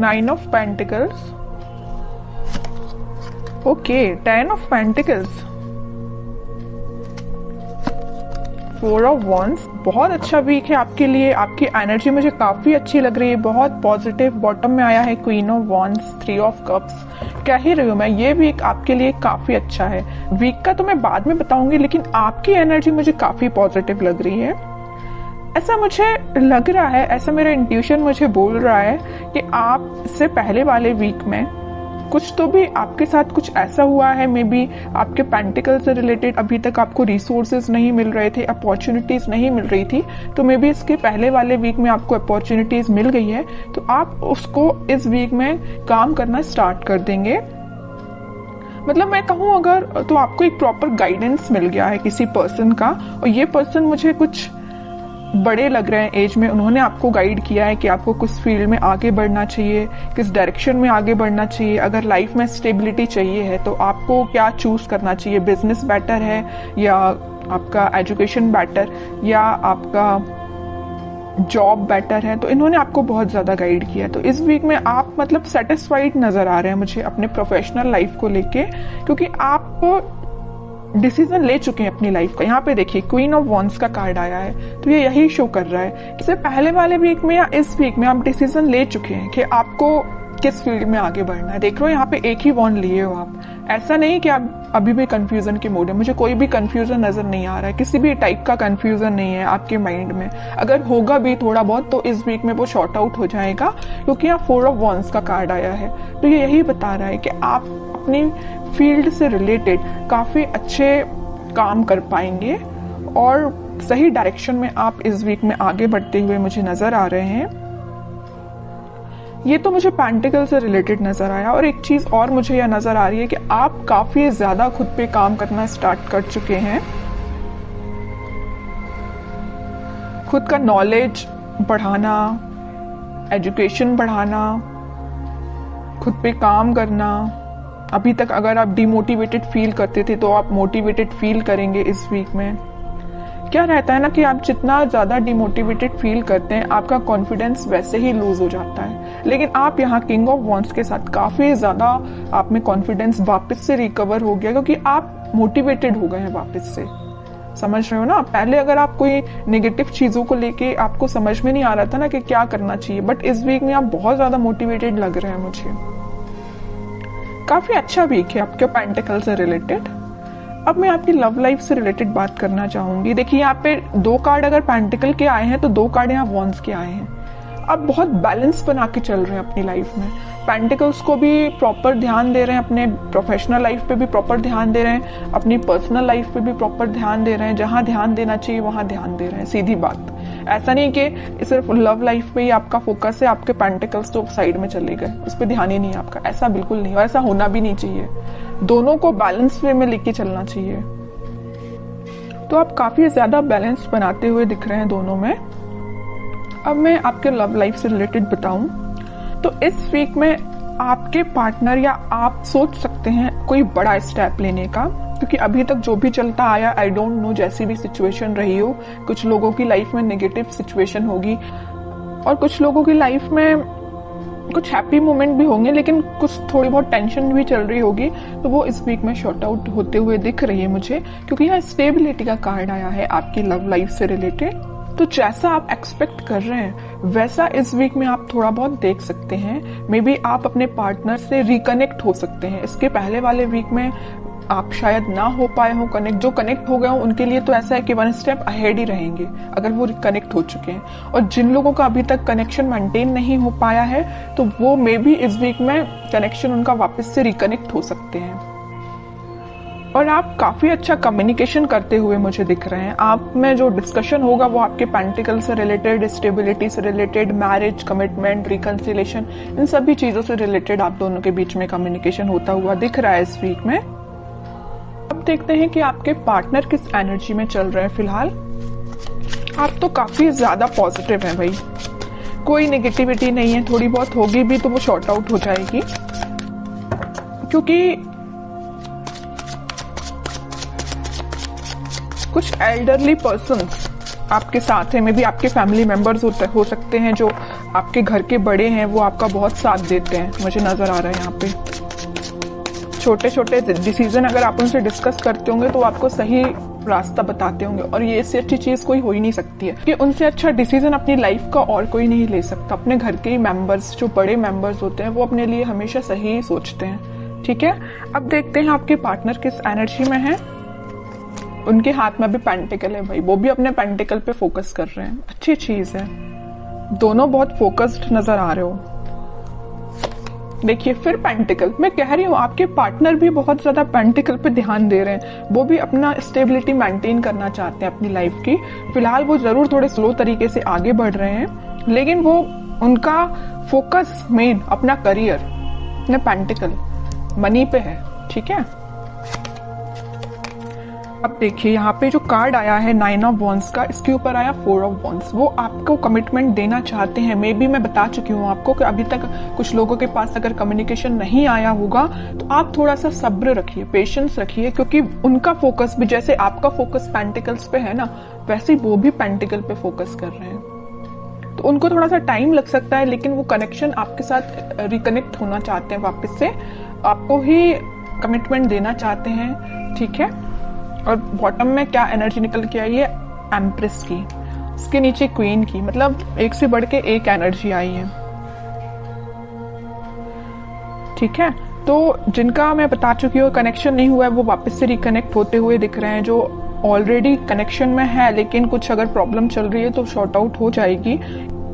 9 of pentacles, okay 10 of pentacles, 4 of wands. बहुत अच्छा week है आपके लिए, आपकी एनर्जी मुझे काफी अच्छी लग रही है, बहुत पॉजिटिव। बॉटम में आया है queen of wands, 3 of cups. कह ही रही हूँ मैं, ये वीक आपके लिए काफी अच्छा है। वीक का तो मैं बाद में बताऊंगी, लेकिन आपकी एनर्जी मुझे काफी पॉजिटिव लग रही है। ऐसा मुझे लग रहा है, ऐसा मेरा इंट्यूशन मुझे बोल रहा है कि आप इससे पहले वाले वीक में कुछ तो भी आपके साथ कुछ ऐसा हुआ है, मे बी आपके पेंटिकल से रिलेटेड अभी तक आपको रिसोर्सेज नहीं मिल रहे थे, अपॉर्चुनिटीज नहीं मिल रही थी, तो मे बी इसके पहले वाले वीक में आपको अपॉर्चुनिटीज मिल गई है, तो आप उसको इस वीक में काम करना स्टार्ट कर देंगे। मतलब मैं कहूँ अगर, तो आपको एक प्रॉपर गाइडेंस मिल गया है किसी पर्सन का, और ये पर्सन मुझे कुछ बड़े लग रहे हैं एज में। उन्होंने आपको गाइड किया है कि आपको किस फील्ड में आगे बढ़ना चाहिए, किस डायरेक्शन में आगे बढ़ना चाहिए। अगर लाइफ में स्टेबिलिटी चाहिए है तो आपको क्या चूज करना चाहिए, बिजनेस बेटर है या आपका एजुकेशन बेटर या आपका जॉब बेटर है। तो इन्होंने आपको बहुत ज्यादा गाइड किया है। तो इस वीक में आप मतलब सेटिस्फाइड नजर आ रहे हैं मुझे अपने प्रोफेशनल लाइफ को लेके, क्योंकि आप डिसीजन ले चुके हैं अपनी लाइफ का। यहाँ पे देखिए क्वीन ऑफ वॉन्ड्स का कार्ड आया है, तो ये यही शो कर रहा है। इससे पहले वाले वीक में या इस वीक में आप डिसीजन ले चुके हैं कि आपको किस फील्ड में आगे बढ़ना है। देख रहे हो यहाँ पे एक ही वॉन्ड लिए हो आप। ऐसा नहीं कि आप अभी भी कंफ्यूजन के मोड है। मुझे कोई भी कंफ्यूजन नजर नहीं आ रहा है, किसी भी टाइप का कंफ्यूजन नहीं है आपके माइंड में। अगर होगा भी थोड़ा बहुत तो इस वीक में वो शॉर्ट आउट हो जाएगा, क्योंकि यहाँ 4 ऑफ वॉन्ड्स का कार्ड आया है। तो ये यही बता रहा है कि आप अपनी फील्ड से रिलेटेड काफी अच्छे काम कर पाएंगे और सही डायरेक्शन में आप इस वीक में आगे बढ़ते हुए मुझे नजर आ रहे हैं। ये तो मुझे पेंटिकल से रिलेटेड नजर आया। और एक चीज और मुझे यह नजर आ रही है कि आप काफी ज्यादा खुद पे काम करना स्टार्ट कर चुके हैं। खुद का नॉलेज बढ़ाना, एजुकेशन बढ़ाना, खुद पे काम करना। अभी तक अगर आप डिमोटिवेटेड फील करते थे तो आप मोटिवेटेड फील करेंगे इस वीक में। क्या रहता है ना कि आप जितना ज्यादा डिमोटिवेटेड फील करते हैं आपका कॉन्फिडेंस वैसे ही लूज हो जाता है। लेकिन आप यहाँ किंग ऑफ वॉन्ड्स के साथ काफी ज्यादा आप में कॉन्फिडेंस वापस से रिकवर हो गया, क्योंकि आप मोटिवेटेड हो गए हैं वापस से। समझ रहे हो ना? पहले अगर आप कोई नेगेटिव चीजों को लेके आपको समझ में नहीं आ रहा था ना कि क्या करना चाहिए, बट इस वीक में आप बहुत ज्यादा मोटिवेटेड लग रहे हैं मुझे। काफी अच्छा वीक है आपके पेंटिकल से रिलेटेड। अब मैं आपकी लव लाइफ से रिलेटेड बात करना चाहूंगी। देखिए यहाँ पे 2 कार्ड अगर पेंटिकल के आए हैं तो 2 कार्ड यहाँ वॉन्ड्स के आए हैं। आप बहुत बैलेंस बना के चल रहे हैं अपनी लाइफ में। पेंटिकल्स को भी प्रॉपर ध्यान दे रहे हैं, अपने प्रोफेशनल लाइफ पे भी प्रॉपर ध्यान दे रहे हैं, अपनी पर्सनल लाइफ पे भी प्रॉपर ध्यान दे रहे हैं। जहां ध्यान देना चाहिए वहां ध्यान दे रहे हैं। सीधी बात, ऐसा नहीं कि सिर्फ लव लाइफ पे ही आपका फोकस है, आपके पेंटिकल्स तो साइड में चले गए, उस पर ध्यान ही नहीं है आपका। ऐसा बिल्कुल नहीं, और ऐसा होना भी नहीं चाहिए। दोनों को बैलेंस वे में लेके चलना चाहिए। तो आप काफी ज्यादा बैलेंस बनाते हुए दिख रहे हैं दोनों में। अब मैं आपके लव लाइफ से रिलेटेड बताऊं तो इस वीक में आपके पार्टनर या आप सोच सकते हैं कोई बड़ा स्टेप लेने का, क्योंकि अभी तक जो भी चलता आया, आई डोंट नो, जैसी भी सिचुएशन रही हो, कुछ लोगों की लाइफ में नेगेटिव सिचुएशन होगी और कुछ लोगों की लाइफ में कुछ हैप्पी मोमेंट भी होंगे, लेकिन कुछ थोड़ी बहुत टेंशन भी चल रही होगी। तो वो इस वीक में शॉर्ट आउट होते हुए दिख रही है मुझे, क्योंकि यहाँ स्टेबिलिटी का कार्ड आया है आपकी लव लाइफ से रिलेटेड। तो जैसा आप एक्सपेक्ट कर रहे हैं वैसा इस वीक में आप थोड़ा बहुत देख सकते हैं। मे बी आप अपने पार्टनर से रिकनेक्ट हो सकते हैं। इसके पहले वाले वीक में आप शायद ना हो पाए हो कनेक्ट। जो कनेक्ट हो गए हो उनके लिए तो ऐसा है कि 1 स्टेप अहेड ही रहेंगे अगर वो कनेक्ट हो चुके हैं। और जिन लोगों का अभी तक कनेक्शन मेंटेन नहीं हो पाया है तो वो मे बी इस वीक में कनेक्शन उनका वापस से रिकनेक्ट हो सकते हैं। और आप काफी अच्छा कम्युनिकेशन करते हुए मुझे दिख रहे हैं। आप में जो डिस्कशन होगा वो आपके पेंटिकल से रिलेटेड, स्टेबिलिटी से रिलेटेड, मैरिज, कमिटमेंट, रिकंसिलेशन, इन सभी चीजों से रिलेटेड आप दोनों के बीच में कम्युनिकेशन होता हुआ दिख रहा है इस वीक में। अब देखते हैं कि आपके पार्टनर किस एनर्जी में चल रहे हैं फिलहाल। आप तो काफी ज्यादा पॉजिटिव हैं भाई, कोई नेगेटिविटी नहीं है। थोड़ी बहुत होगी भी तो वो शॉर्ट आउट हो जाएगी, क्योंकि कुछ एल्डरली पर्सन्स आपके साथ हैं। मे बी आपके फैमिली मेंबर्स हो सकते हैं जो आपके घर के बड़े हैं वो आपका बहुत साथ देते हैं, मुझे नजर आ रहा है यहाँ पे। छोटे छोटे डिसीजन अगर आप उनसे डिस्कस करते होंगे तो आपको सही रास्ता बताते होंगे, और ये इससे अच्छी चीज कोई हो ही नहीं सकती है कि उनसे अच्छा डिसीजन अपनी लाइफ का और कोई नहीं ले सकता। अपने घर के ही मेंबर्स, जो बड़े मेंबर्स होते हैं, वो अपने लिए हमेशा सही सोचते हैं। ठीक है, अब देखते हैं आपके पार्टनर किस एनर्जी में है। उनके हाथ में भी पेंटिकल है भाई, वो भी अपने पेंटिकल पे फोकस कर रहे हैं, अच्छी चीज है। दोनों बहुत फोकस्ड नजर आ रहे हो। देखिए फिर पेंटिकल, मैं कह रही हूँ आपके पार्टनर भी बहुत ज्यादा पेंटिकल पे ध्यान दे रहे हैं। वो भी अपना स्टेबिलिटी मेंटेन करना चाहते हैं अपनी लाइफ की। फिलहाल वो जरूर थोड़े स्लो तरीके से आगे बढ़ रहे हैं, लेकिन वो उनका फोकस मेन अपना करियर, अपने पेंटिकल मनी पे है। ठीक है, अब देखिए यहाँ पे जो कार्ड आया है 9 ऑफ वॉन्ड्स का, इसके ऊपर आया 4 ऑफ वॉन्ड्स। वो आपको कमिटमेंट देना चाहते हैं। मे बी मैं बता चुकी हूँ आपको कि अभी तक कुछ लोगों के पास अगर कम्युनिकेशन नहीं आया होगा तो आप थोड़ा सा सब्र रखिए, पेशेंस रखिए, क्योंकि उनका फोकस भी जैसे आपका फोकस पेंटिकल्स पे है ना, वैसे वो भी पेंटिकल पे फोकस कर रहे हैं। तो उनको थोड़ा सा टाइम लग सकता है, लेकिन वो कनेक्शन आपके साथ रिकनेक्ट होना चाहते हैं वापस से, आपको ही कमिटमेंट देना चाहते हैं। ठीक है, और बॉटम में क्या एनर्जी निकल के आई है, एम्प्रेस की, इसके नीचे क्वीन की, मतलब एक से बढ़ के एक एनर्जी आई है। ठीक है, तो जिनका मैं बता चुकी हूँ कनेक्शन नहीं हुआ है, वो वापस से रिकनेक्ट होते हुए दिख रहे हैं। जो ऑलरेडी कनेक्शन में है लेकिन कुछ अगर प्रॉब्लम चल रही है तो शॉर्ट आउट हो जाएगी।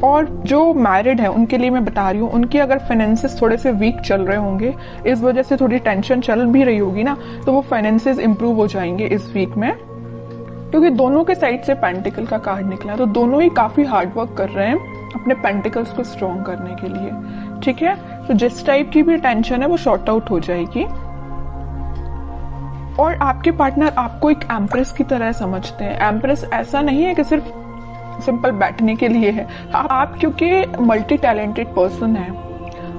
और जो मैरिड है उनके लिए मैं बता रही हूँ, उनके अगर फाइनेंसेस थोड़े से वीक चल रहे होंगे, इस वजह से थोड़ी टेंशन चल भी रही होगी ना, तो वो फाइनेंसेस इंप्रूव हो जाएंगे इस वीक में, क्योंकि दोनों के साइड से पेंटिकल का कार्ड निकला। तो दोनों ही काफी हार्ड वर्क कर रहे हैं अपने पेंटिकल्स को स्ट्रॉन्ग करने के लिए। ठीक है, तो जिस टाइप की भी टेंशन है वो शॉर्ट आउट हो जाएगी। और आपके पार्टनर आपको एक एम्प्रेस की तरह समझते हैं। एम्प्रेस ऐसा नहीं है कि सिर्फ सिंपल बैठने के लिए है। आप क्योंकि मल्टी टैलेंटेड पर्सन है,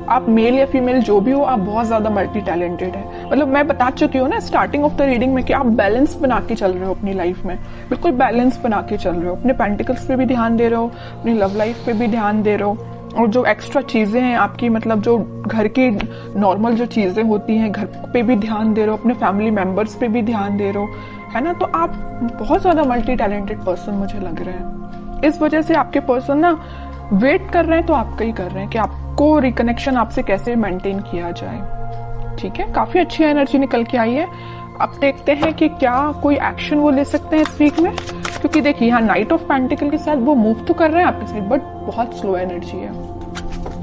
आप मेल या फीमेल जो भी हो, आप बहुत ज्यादा मल्टी टैलेंटेड है। मतलब मैं बता चुकी हूँ ना स्टार्टिंग ऑफ द रीडिंग में कि आप बैलेंस बना के चल रहे हो अपनी लाइफ में, बिल्कुल बैलेंस बना के चल रहे हो। अपने पेंटिकल्स पे भी ध्यान दे रहे हो, अपनी लव लाइफ पे भी ध्यान दे रहे हो, और जो एक्स्ट्रा चीजें हैं आपकी, मतलब जो घर की नॉर्मल जो चीजें होती हैं, घर पे भी ध्यान दे रहे हो, अपने फैमिली मेंबर्स पे भी ध्यान दे रहे हो, है ना। तो आप बहुत ज्यादा मल्टी टैलेंटेड पर्सन मुझे लग रहे हैं। इस वजह से आपके पर्सन ना वेट कर रहे हैं, तो आपका ही कर रहे हैं कि आपको रिकनेक्शन आपसे कैसे मेंटेन किया जाए। ठीक है, काफी अच्छी एनर्जी निकल के आई है। अब देखते हैं कि क्या कोई एक्शन वो ले सकते हैं इस वीक में, क्योंकि देखिए यहाँ नाइट ऑफ पेंटिकल के साथ वो मूव तो कर रहे हैं आपके साइड, बट बहुत स्लो एनर्जी है।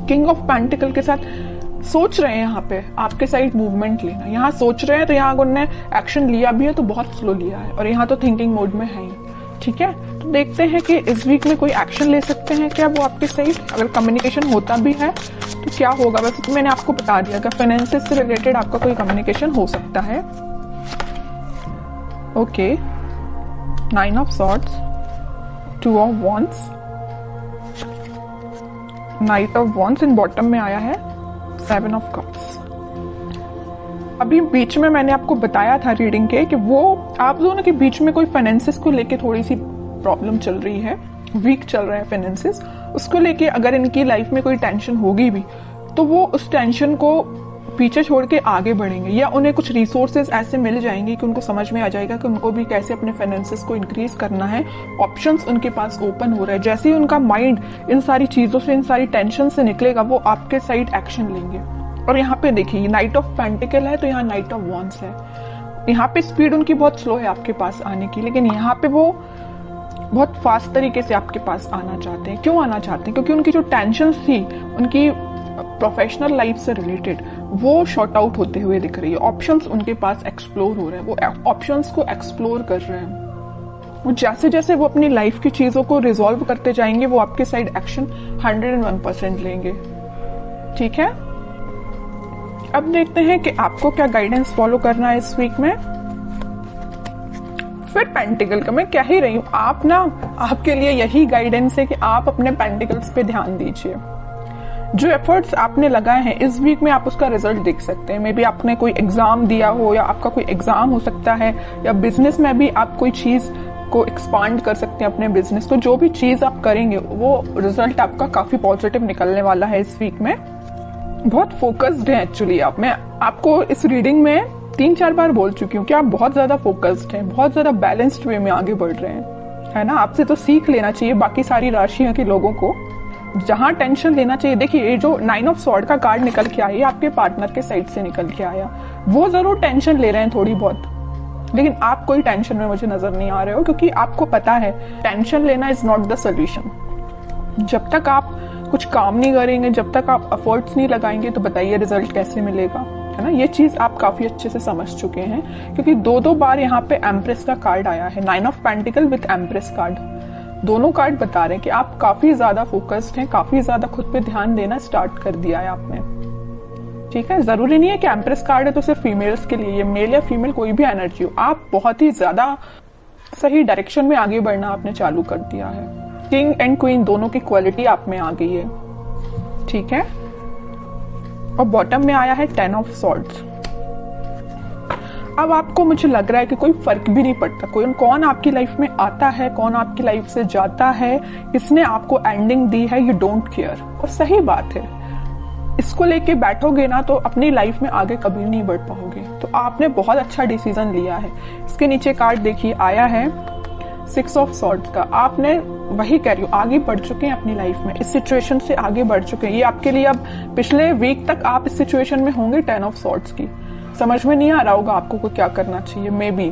किंग ऑफ पेंटिकल के साथ सोच रहे हैं यहाँ पे आपके साइड मूवमेंट लेना, यहाँ सोच रहे हैं, तो यहाँ उन्होंने एक्शन लिया भी है तो बहुत स्लो लिया है, और यहाँ तो थिंकिंग मोड में है ही। ठीक है, तो देखते हैं कि इस वीक में कोई एक्शन ले सकते हैं क्या वो आपके साइड। अगर कम्युनिकेशन होता भी है तो क्या होगा। वैसे तो मैंने आपको बता दिया कि फाइनेंसेस से रिलेटेड आपका कोई कम्युनिकेशन हो सकता है। Okay, 9 of swords, 2 of wands, night of wands, in bottom में आया है 7 ऑफ कप्स। अभी बीच में मैंने आपको बताया था रीडिंग के कि वो आप दोनों के बीच में कोई फाइनेंसेस को लेके थोड़ी सी प्रॉब्लम चल रही है, वीक चल रहा है फाइनेंसेस। उसको लेके अगर इनकी लाइफ में कोई टेंशन होगी भी तो वो उस टेंशन को पीछे छोड़ के आगे बढ़ेंगे, या उन्हें कुछ रिसोर्सेज ऐसे मिल जाएंगे कि उनको समझ में आ जाएगा कि उनको भी कैसे अपने फाइनेंसेस को इंक्रीज करना है। ऑप्शंस उनके पास ओपन हो रहे हैं। जैसे ही उनका माइंड इन सारी चीजों से, इन सारी टेंशन से निकलेगा, वो आपके साइड एक्शन लेंगे। और यहाँ पे देखिए नाइट ऑफ पेंटिकल है तो यहाँ नाइट ऑफ वॉन्ड्स है। यहाँ पे स्पीड उनकी बहुत स्लो है आपके पास आने की, लेकिन यहाँ पे वो बहुत फास्ट तरीके से आपके पास आना चाहते हैं। क्यों आना चाहते हैं? क्योंकि उनकी जो टेंशन थी उनकी प्रोफेशनल लाइफ से रिलेटेड, वो शॉर्ट आउट होते हुए दिख रही है। ऑप्शंस उनके पास एक्सप्लोर हो रहे हैं, वो ऑप्शंस को एक्सप्लोर कर रहे हैं। वो जैसे जैसे वो अपनी लाइफ की चीजों को रिजॉल्व करते जाएंगे, वो आपके साइड एक्शन 101% लेंगे। ठीक है, अब देखते हैं कि आपको क्या गाइडेंस फॉलो करना है इस वीक में। फिर पेंटिकल का मैं कह ही रही हूं, आप ना, आपके लिए यही गाइडेंस है कि आप अपने पेंटिकल्स पे ध्यान दीजिए। जो एफर्ट्स आपने लगाए हैं इस वीक में आप उसका रिजल्ट देख सकते हैं। मे बी आपने कोई एग्जाम दिया हो, या आपका कोई एग्जाम हो सकता है, या बिजनेस में भी आप कोई चीज को एक्सपांड कर सकते हैं अपने बिजनेस को। जो भी चीज आप करेंगे वो रिजल्ट आपका काफी पॉजिटिव निकलने वाला है इस वीक में। बहुत फोकस्ड है एक्चुअली आप। मैं आपको इस रीडिंग में 3-4 बार बोल चुकी हूँ कि आप बहुत ज्यादा फोकस्ड हैं, बहुत ज्यादा बैलेंस्ड वे में आगे बढ़ रहे हैं, है ना। आपसे तो सीख लेना चाहिए बाकी सारी राशियों के लोगों को। जहां टेंशन लेना चाहिए, देखिए ये जो 9 ऑफ स्वॉर्ड का कार्ड निकल के आया, आपके पार्टनर के साइड से निकल के आया, वो जरूर टेंशन ले रहे हैं थोड़ी बहुत, लेकिन आप कोई टेंशन में मुझे नजर नहीं आ रहे हो, क्योंकि आपको पता है टेंशन लेना इज नॉट द सोल्यूशन। जब तक आप कुछ काम नहीं करेंगे, जब तक आप एफर्ट्स नहीं लगाएंगे, तो बताइए रिजल्ट कैसे मिलेगा, है ना। ये चीज आप काफी अच्छे से समझ चुके हैं, क्योंकि 2-2 बार यहाँ पे एम्प्रेस का कार्ड आया है, 9 of pentacle with empress card. दोनों कार्ड बता रहे हैं कि आप काफी ज्यादा फोकस्ड हैं, काफी ज्यादा खुद पे ध्यान देना स्टार्ट कर दिया है आपने। ठीक है, जरूरी नहीं है कि एम्प्रेस कार्ड है तो सिर्फ फीमेल्स के लिए, ये मेल या फीमेल कोई भी एनर्जी हो, आप बहुत ही ज्यादा सही डायरेक्शन में आगे बढ़ना आपने चालू कर दिया है। किंग एंड क्वीन दोनों की क्वालिटी आप में आ गई है, ठीक है। और बॉटम में आया है 10 ऑफ सॉर्ड्स। अब आपको, मुझे लग रहा है कि कोई फर्क भी नहीं पड़ता कौन आपकी लाइफ में आता है, कौन आपकी लाइफ से जाता है, किसने आपको एंडिंग दी है, यू डोंट केयर। और सही बात है, इसको लेके बैठोगे ना तो अपनी लाइफ में आगे कभी नहीं बढ़ पाओगे। तो आपने बहुत अच्छा डिसीजन लिया है। इसके नीचे कार्ड देखिए आया है 6 ऑफ सॉर्ड्स का। आपने, वही कह रही हूँ, आगे बढ़ चुके हैं अपनी लाइफ में, इस सिचुएशन से आगे बढ़ चुके हैं। ये आपके लिए, अब पिछले वीक तक आप इस सिचुएशन में होंगे 10 ऑफ सॉर्ड्स की, समझ में नहीं आ रहा होगा आपको को क्या करना चाहिए मे बी,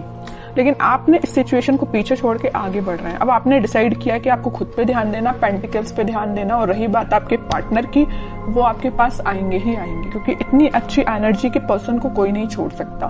लेकिन आपने इस सिचुएशन को पीछे छोड़ के आगे बढ़ रहे हैं। अब आपने डिसाइड किया कि आपको खुद पे ध्यान देना, पेंटिकल्स पे ध्यान देना, और रही बात आपके पार्टनर की, वो आपके पास आएंगे ही आएंगे, क्योंकि इतनी अच्छी एनर्जी के पर्सन को कोई नहीं छोड़ सकता।